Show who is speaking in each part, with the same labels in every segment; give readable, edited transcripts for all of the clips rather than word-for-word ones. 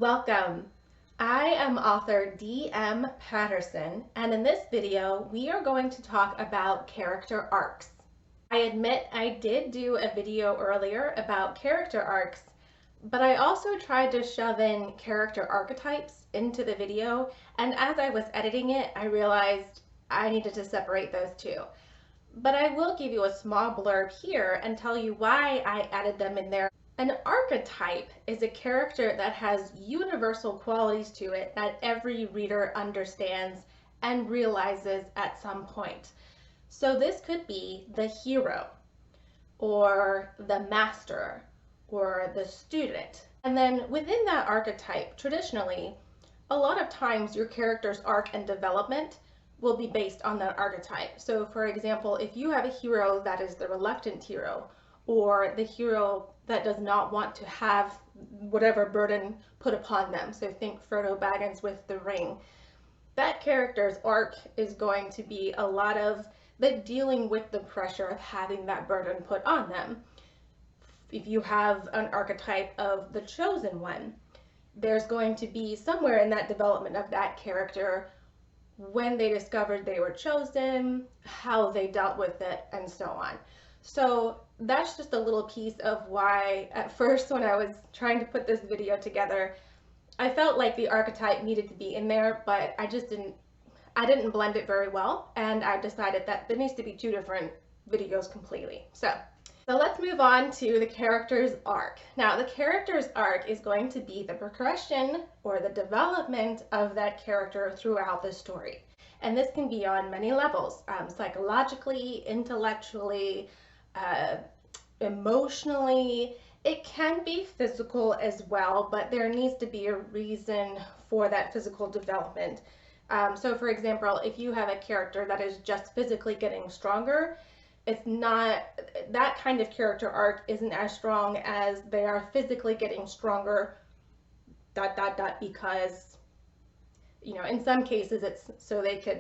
Speaker 1: Welcome. I am author D.M. Patterson, and in this video, we are going to talk about character arcs. I admit I did do a video earlier about character arcs, but I also tried to shove in character archetypes into the video, and as I was editing it, I realized I needed to separate those two. But I will give you a small blurb here and tell you why I added them in there. An archetype is a character that has universal qualities to it that every reader understands and realizes at some point. So this could be the hero, or the master, or the student. And then within that archetype, traditionally, a lot of times your character's arc and development will be based on that archetype. So for example, if you have a hero that is the reluctant hero, or the hero that does not want to have whatever burden put upon them. So think Frodo Baggins with the ring. That character's arc is going to be a lot of the dealing with the pressure of having that burden put on them. If you have an archetype of the chosen one, there's going to be somewhere in that development of that character when they discovered they were chosen, how they dealt with it, and so on. So that's just a little piece of why at first when I was trying to put this video together, I felt like the archetype needed to be in there, but I didn't blend it very well, and I decided that there needs to be two different videos completely. So let's move on to the character's arc. Now the character's arc is going to be the progression or the development of that character throughout the story. And this can be on many levels, psychologically, intellectually, emotionally. It can be physical as well, but there needs to be a reason for that physical development. So for example, if you have a character that is just physically getting stronger, it's not, that kind of character arc isn't as strong as they are physically getting stronger, because, you know, in some cases it's so they could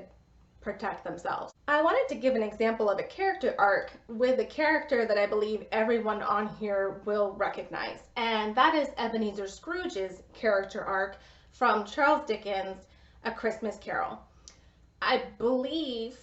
Speaker 1: protect themselves. I wanted to give an example of a character arc with a character that I believe everyone on here will recognize, and that is Ebenezer Scrooge's character arc from Charles Dickens' A Christmas Carol. I believe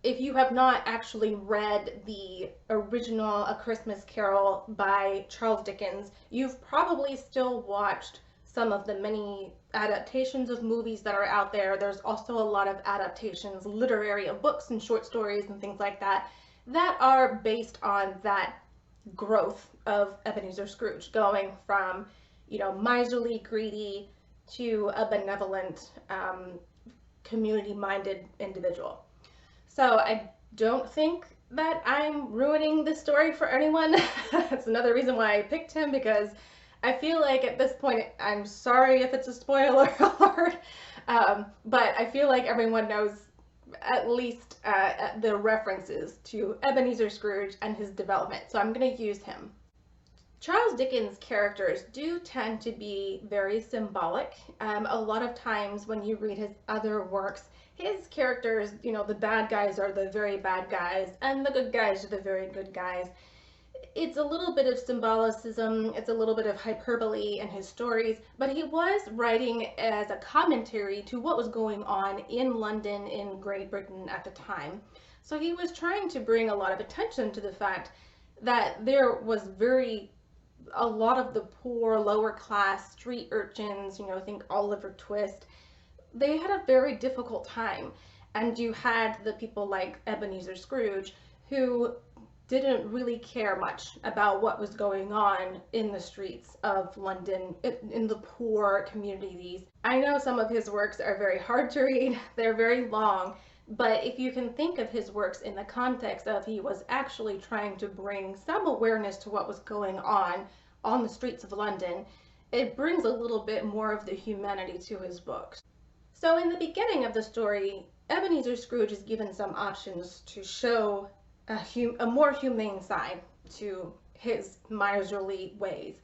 Speaker 1: if you have not actually read the original A Christmas Carol by Charles Dickens, you've probably still watched some of the many adaptations of movies that are out there. There's also a lot of adaptations, literary, of books and short stories and things like that, that are based on that growth of Ebenezer Scrooge, going from, you know, miserly, greedy, to a benevolent, community-minded individual. So I don't think that I'm ruining the story for anyone. That's another reason why I picked him, because I feel like at this point, I'm sorry if it's a spoiler alert, but I feel like everyone knows at least the references to Ebenezer Scrooge and his development, so I'm going to use him. Charles Dickens' characters do tend to be very symbolic. A lot of times when you read his other works, his characters, you know, the bad guys are the very bad guys, and the good guys are the very good guys. It's a little bit of symbolicism, it's a little bit of hyperbole in his stories, but he was writing as a commentary to what was going on in London, in Great Britain at the time. So he was trying to bring a lot of attention to the fact that there was a lot of the poor, lower class street urchins, you know, think Oliver Twist, they had a very difficult time. And you had the people like Ebenezer Scrooge who didn't really care much about what was going on in the streets of London, in the poor communities. I know some of his works are very hard to read, they're very long, but if you can think of his works in the context of he was actually trying to bring some awareness to what was going on the streets of London, it brings a little bit more of the humanity to his books. So in the beginning of the story, Ebenezer Scrooge is given some options to show a more humane side to his miserly ways.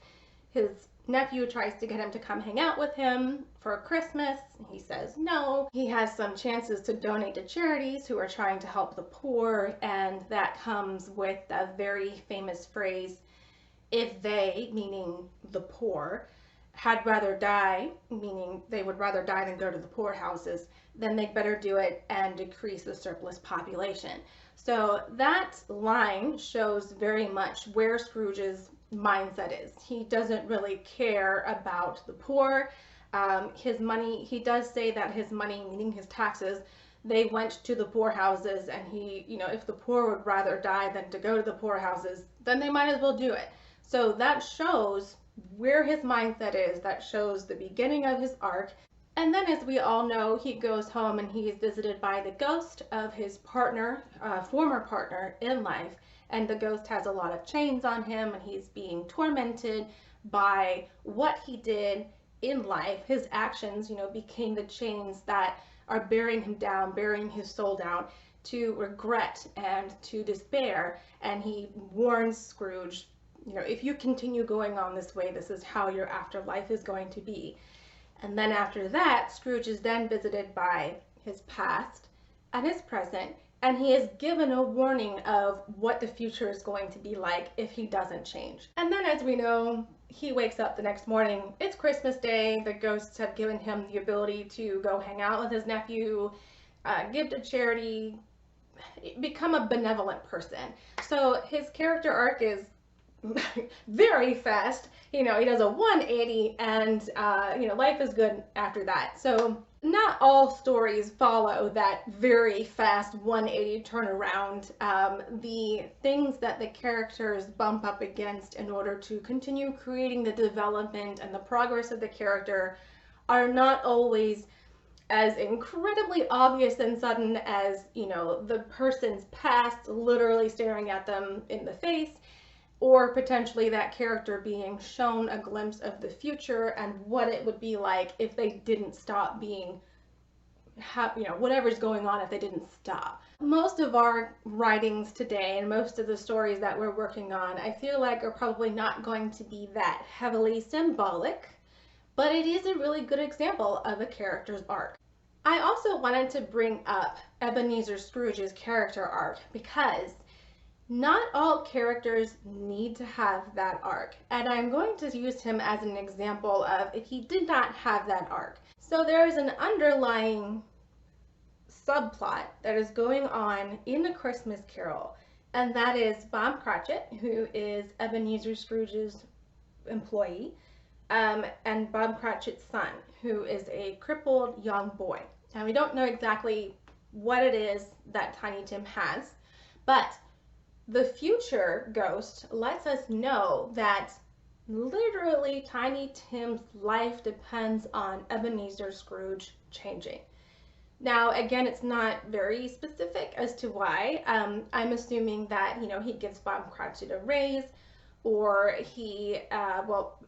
Speaker 1: His nephew tries to get him to come hang out with him for Christmas. He says no. He has some chances to donate to charities who are trying to help the poor, and that comes with a very famous phrase, if they, meaning the poor, had rather die, meaning they would rather die than go to the poorhouses, then they better do it and decrease the surplus population. So that line shows very much where Scrooge's mindset is. He doesn't really care about the poor. His money, he does say that his money, meaning his taxes, they went to the poorhouses, and he, if the poor would rather die than to go to the poorhouses, then they might as well do it. So that shows where his mindset is. That shows the beginning of his arc. And then, as we all know, he goes home and he is visited by the ghost of his partner, former partner in life. And the ghost has a lot of chains on him, and he's being tormented by what he did in life. His actions, became the chains that are bearing him down, bearing his soul down to regret and to despair. And he warns Scrooge, if you continue going on this way, this is how your afterlife is going to be. And then after that, Scrooge is then visited by his past and his present, and he is given a warning of what the future is going to be like if he doesn't change. And then, as we know, he wakes up the next morning. It's Christmas Day. The ghosts have given him the ability to go hang out with his nephew, give to charity, become a benevolent person. So his character arc is very fast. He does a 180, and life is good after that. So not all stories follow that very fast 180 turnaround. The things that the characters bump up against in order to continue creating the development and the progress of the character are not always as incredibly obvious and sudden as, the person's past literally staring at them in the face, or potentially that character being shown a glimpse of the future and what it would be like if they didn't stop being, whatever's going on, if they didn't stop. Most of our writings today and most of the stories that we're working on, I feel like, are probably not going to be that heavily symbolic, but it is a really good example of a character's arc. I also wanted to bring up Ebenezer Scrooge's character arc because not all characters need to have that arc, and I'm going to use him as an example of if he did not have that arc. So there is an underlying subplot that is going on in A Christmas Carol, and that is Bob Cratchit, who is Ebenezer Scrooge's employee, and Bob Cratchit's son, who is a crippled young boy. And we don't know exactly what it is that Tiny Tim has, but the future ghost lets us know that literally Tiny Tim's life depends on Ebenezer Scrooge changing. Now, again, it's not very specific as to why. I'm assuming that, he gives Bob Cratchit a raise, or he,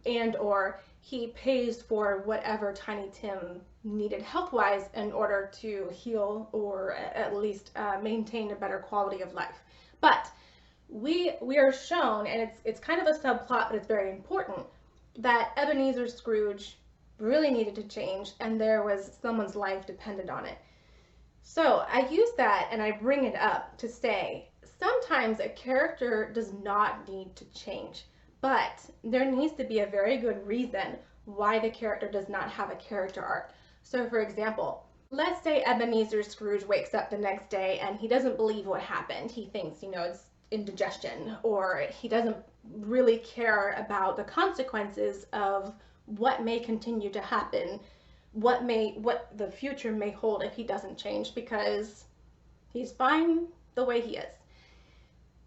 Speaker 1: or he pays for whatever Tiny Tim needed health-wise in order to heal or at least maintain a better quality of life. But we are shown, and it's kind of a subplot, but it's very important, that Ebenezer Scrooge really needed to change, and there was someone's life depended on it. So I use that and I bring it up to say sometimes a character does not need to change, but there needs to be a very good reason why the character does not have a character arc. So for example, let's say Ebenezer Scrooge wakes up the next day and he doesn't believe what happened. He thinks, it's indigestion, or he doesn't really care about the consequences of what may continue to happen, what the future may hold if he doesn't change, because he's fine the way he is.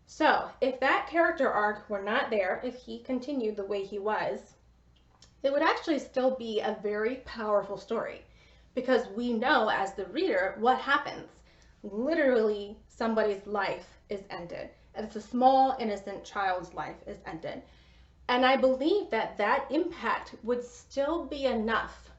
Speaker 1: So if that character arc were not there, if he continued the way he was, it would actually still be a very powerful story, because we know as the reader what happens. Literally, somebody's life is ended. It's a small, innocent child's life is ended. And I believe that that impact would still be enough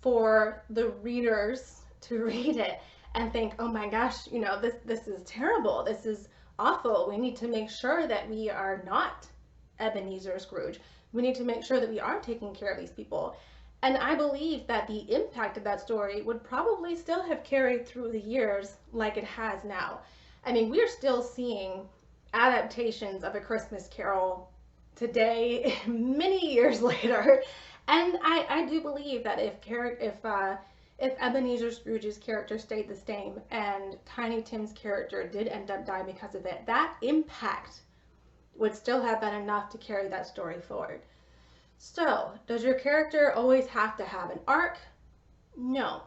Speaker 1: for the readers to read it and think, oh my gosh, this is terrible. This is awful. We need to make sure that we are not Ebenezer Scrooge. We need to make sure that we are taking care of these people. And I believe that the impact of that story would probably still have carried through the years like it has now. I mean, we're still seeing adaptations of A Christmas Carol today, many years later, And I do believe that if Ebenezer Scrooge's character stayed the same and Tiny Tim's character did end up dying because of it, that impact would still have been enough to carry that story forward. So, does your character always have to have an arc? No.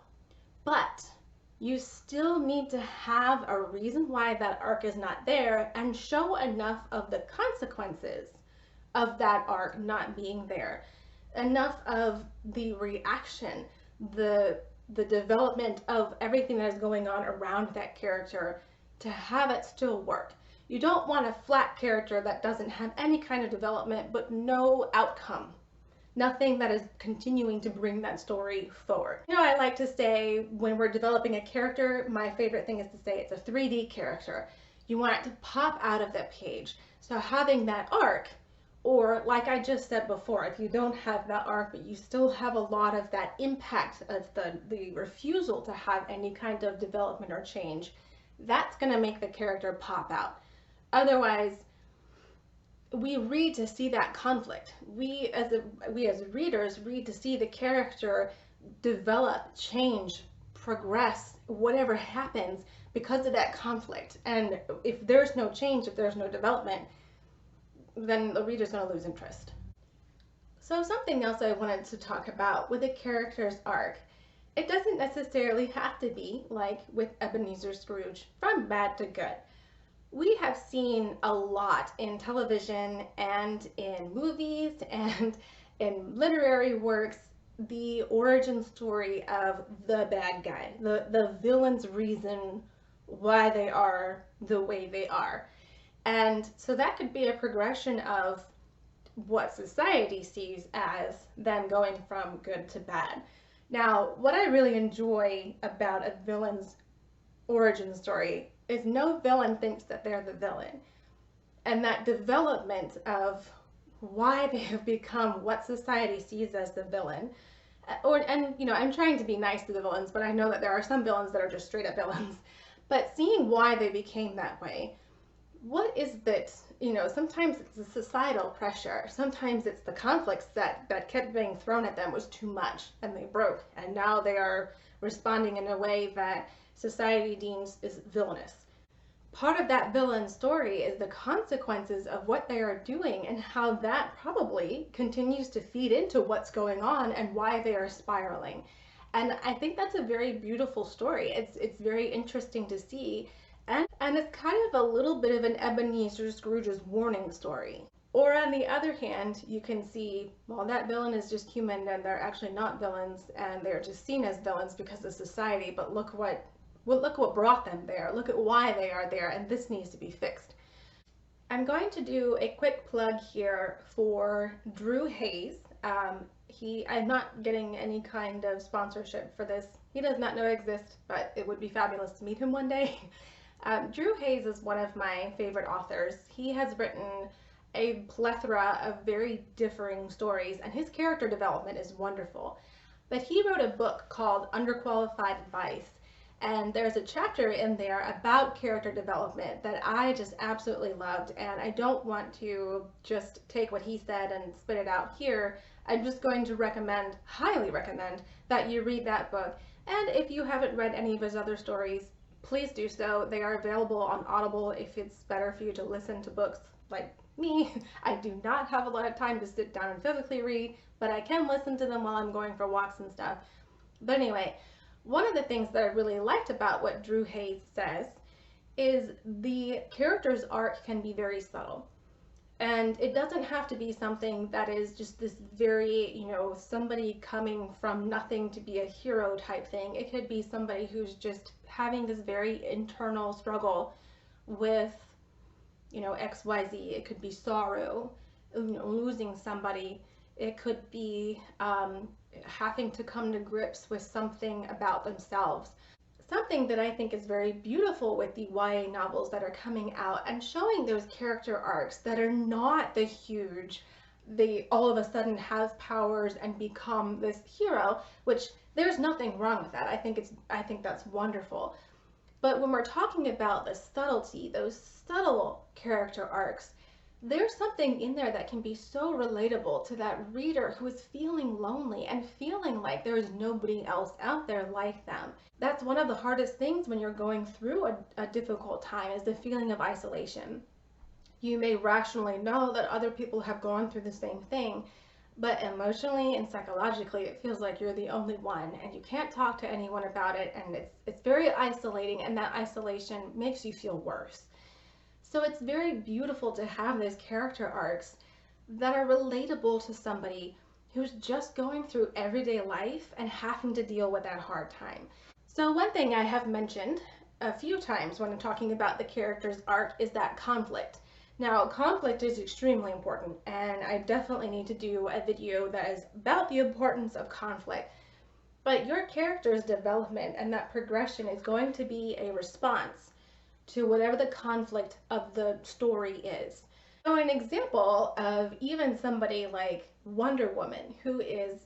Speaker 1: But you still need to have a reason why that arc is not there and show enough of the consequences of that arc not being there. Enough of the reaction, the development of everything that is going on around that character to have it still work. You don't want a flat character that doesn't have any kind of development but no outcome. Nothing that is continuing to bring that story forward. You know, I like to say when we're developing a character, my favorite thing is to say it's a 3D character. You want it to pop out of that page. So having that arc, or like I just said before, if you don't have that arc, but you still have a lot of that impact of the refusal to have any kind of development or change, that's going to make the character pop out. Otherwise, we read to see that conflict. We as readers read to see the character develop, change, progress, whatever happens because of that conflict. And if there's no change, if there's no development, then the reader's going to lose interest. So something else I wanted to talk about with a character's arc, it doesn't necessarily have to be like with Ebenezer Scrooge, from bad to good. We have seen a lot in television and in movies and in literary works, the origin story of the bad guy, the villain's reason why they are the way they are. And so that could be a progression of what society sees as them going from good to bad. Now, what I really enjoy about a villain's origin story is no villain thinks that they're the villain. And that development of why they have become what society sees as the villain. And you know, I'm trying to be nice to the villains, but I know that there are some villains that are just straight up villains. But seeing why they became that way, what is that, you know, sometimes it's the societal pressure, sometimes it's the conflicts that kept being thrown at them was too much and they broke, and now they are responding in a way that society deems is villainous. Part of that villain story is the consequences of what they are doing and how that probably continues to feed into what's going on and why they are spiraling. And I think that's a very beautiful story. It's very interesting to see. And it's kind of a little bit of an Ebenezer Scrooge's warning story. Or on the other hand, you can see, well, that villain is just human and they're actually not villains and they're just seen as villains because of society, but look what brought them there. Look at why they are there, and this needs to be fixed. I'm going to do a quick plug here for Drew Hayes. I'm not getting any kind of sponsorship for this. He does not know I exist, but it would be fabulous to meet him one day. Drew Hayes is one of my favorite authors. He has written a plethora of very differing stories, and his character development is wonderful. But he wrote a book called Underqualified Advice, and there's a chapter in there about character development that I just absolutely loved, and I don't want to just take what he said and spit it out here. I'm just going to recommend, highly recommend, that you read that book. And if you haven't read any of his other stories, please do so. They are available on Audible if it's better for you to listen to books like me. I do not have a lot of time to sit down and physically read, but I can listen to them while I'm going for walks and stuff. But anyway, one of the things that I really liked about what Drew Hayes says is the character's arc can be very subtle. And it doesn't have to be something that is just this very, you know, somebody coming from nothing to be a hero type thing. It could be somebody who's just having this very internal struggle with, you know, XYZ. It could be sorrow, you know, losing somebody. It could be having to come to grips with something about themselves. Something that I think is very beautiful with the YA novels that are coming out and showing those character arcs that are not the huge, they all of a sudden has powers and become this hero, which there's nothing wrong with that. I think that's wonderful. But when we're talking about the subtlety, those subtle character arcs, there's something in there that can be so relatable to that reader who is feeling lonely and feeling like there is nobody else out there like them. That's one of the hardest things when you're going through a difficult time, is the feeling of isolation. You may rationally know that other people have gone through the same thing, but emotionally and psychologically it feels like you're the only one and you can't talk to anyone about it, and it's very isolating, and that isolation makes you feel worse. So it's very beautiful to have those character arcs that are relatable to somebody who's just going through everyday life and having to deal with that hard time. So one thing I have mentioned a few times when I'm talking about the character's arc is that conflict. Now, conflict is extremely important, and I definitely need to do a video that is about the importance of conflict. But your character's development and that progression is going to be a response to whatever the conflict of the story is. So an example of even somebody like Wonder Woman, who is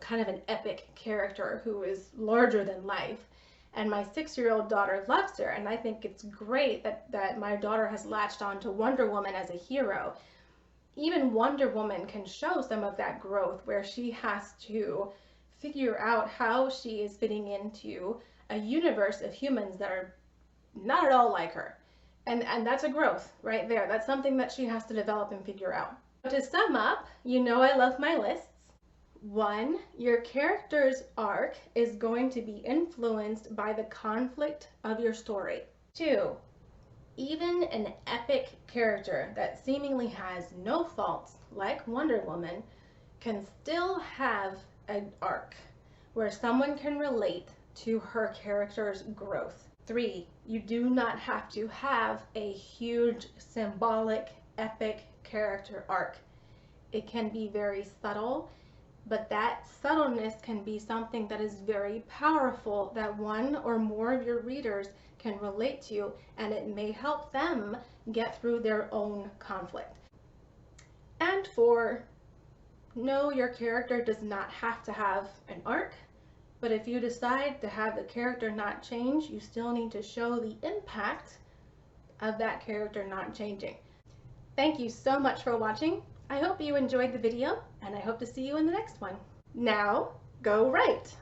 Speaker 1: kind of an epic character who is larger than life, and my 6-year-old daughter loves her, and I think it's great that my daughter has latched on to Wonder Woman as a hero. Even Wonder Woman can show some of that growth where she has to figure out how she is fitting into a universe of humans that are not at all like her. And that's a growth right there. That's something that she has to develop and figure out. To sum up, I love my lists. 1, your character's arc is going to be influenced by the conflict of your story. 2, even an epic character that seemingly has no faults, like Wonder Woman, can still have an arc where someone can relate to her character's growth. 3, you do not have to have a huge, symbolic, epic character arc. It can be very subtle, but that subtleness can be something that is very powerful, that one or more of your readers can relate to, and it may help them get through their own conflict. And 4, no, your character does not have to have an arc. But if you decide to have the character not change, you still need to show the impact of that character not changing. Thank you so much for watching. I hope you enjoyed the video, and I hope to see you in the next one. Now, go write!